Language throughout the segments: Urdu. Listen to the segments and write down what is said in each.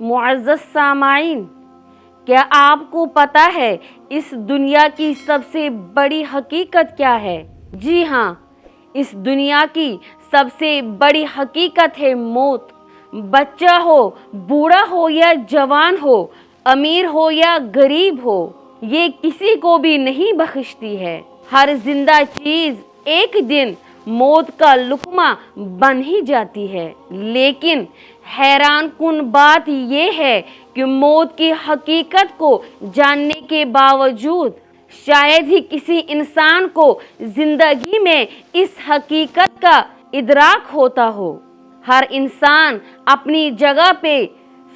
معزز سامعین، کیا آپ کو پتہ ہے اس دنیا کی سب سے بڑی حقیقت کیا ہے؟ جی ہاں، اس دنیا کی سب سے بڑی حقیقت ہے موت۔ بچہ ہو، بوڑھا ہو یا جوان ہو، امیر ہو یا غریب ہو، یہ کسی کو بھی نہیں بخشتی ہے۔ ہر زندہ چیز ایک دن موت کا لقمہ بن ہی جاتی ہے، لیکن حیران کن بات یہ ہے کہ موت کی حقیقت کو جاننے کے باوجود شاید ہی کسی انسان کو زندگی میں اس حقیقت کا ادراک ہوتا ہو۔ ہر انسان اپنی جگہ پہ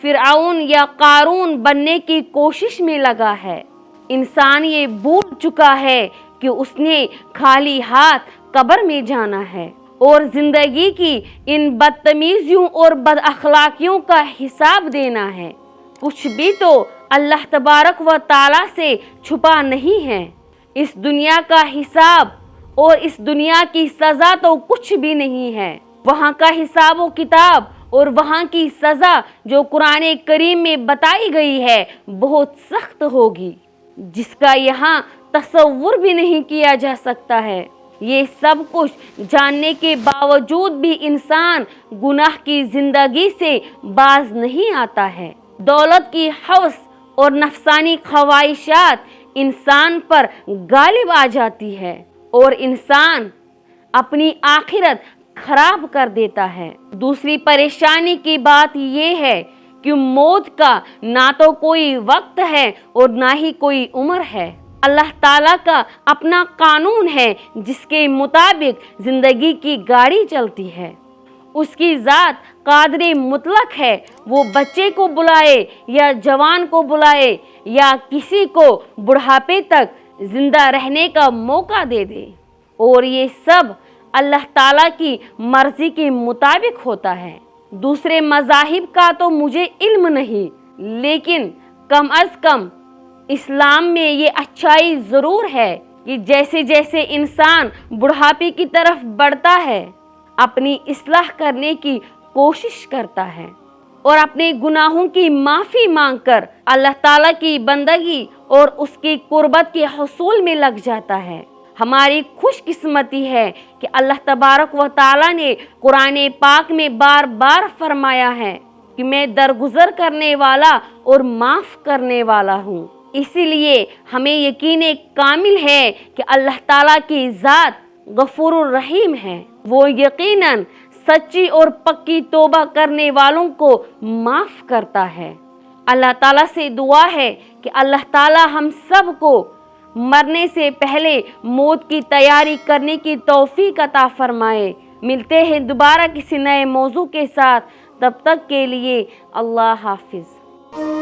فرعون یا قارون بننے کی کوشش میں لگا ہے۔ انسان یہ بھول چکا ہے کہ اس نے خالی ہاتھ قبر میں جانا ہے اور زندگی کی ان بدتمیزیوں اور بد اخلاقیوں کا حساب دینا ہے۔ کچھ بھی تو اللہ تبارک و تعالیٰ سے چھپا نہیں ہے۔ اس دنیا کا حساب اور اس دنیا کی سزا تو کچھ بھی نہیں ہے۔ وہاں کا حساب و کتاب اور وہاں کی سزا جو قرآن کریم میں بتائی گئی ہے بہت سخت ہوگی، جس کا یہاں تصور بھی نہیں کیا جا سکتا ہے۔ یہ سب کچھ جاننے کے باوجود بھی انسان گناہ کی زندگی سے باز نہیں آتا ہے۔ دولت کی ہوس اور نفسانی خواہشات انسان پر غالب آ جاتی ہے اور انسان اپنی آخرت خراب کر دیتا ہے۔ دوسری پریشانی کی بات یہ ہے کہ موت کا نہ تو کوئی وقت ہے اور نہ ہی کوئی عمر ہے۔ اللہ تعالیٰ کا اپنا قانون ہے جس کے مطابق زندگی کی گاڑی چلتی ہے۔ اس کی ذات قادر مطلق ہے، وہ بچے کو بلائے یا جوان کو بلائے یا کسی کو بڑھاپے تک زندہ رہنے کا موقع دے دے، اور یہ سب اللہ تعالیٰ کی مرضی کے مطابق ہوتا ہے۔ دوسرے مذاہب کا تو مجھے علم نہیں، لیکن کم از کم اسلام میں یہ اچھائی ضرور ہے کہ جیسے جیسے انسان بڑھاپے کی طرف بڑھتا ہے، اپنی اصلاح کرنے کی کوشش کرتا ہے اور اپنے گناہوں کی معافی مانگ کر اللہ تعالیٰ کی بندگی اور اس کی قربت کے حصول میں لگ جاتا ہے۔ ہماری خوش قسمتی ہے کہ اللہ تبارک و تعالیٰ نے قرآن پاک میں بار بار فرمایا ہے کہ میں درگزر کرنے والا اور معاف کرنے والا ہوں۔ اسی لیے ہمیں یقین کامل ہے کہ اللہ تعالیٰ کی ذات غفور الرحیم ہے۔ وہ یقیناً سچی اور پکی توبہ کرنے والوں کو معاف کرتا ہے۔ اللہ تعالیٰ سے دعا ہے کہ اللہ تعالیٰ ہم سب کو مرنے سے پہلے موت کی تیاری کرنے کی توفیق عطا فرمائے۔ ملتے ہیں دوبارہ کسی نئے موضوع کے ساتھ، تب تک کے لیے اللہ حافظ۔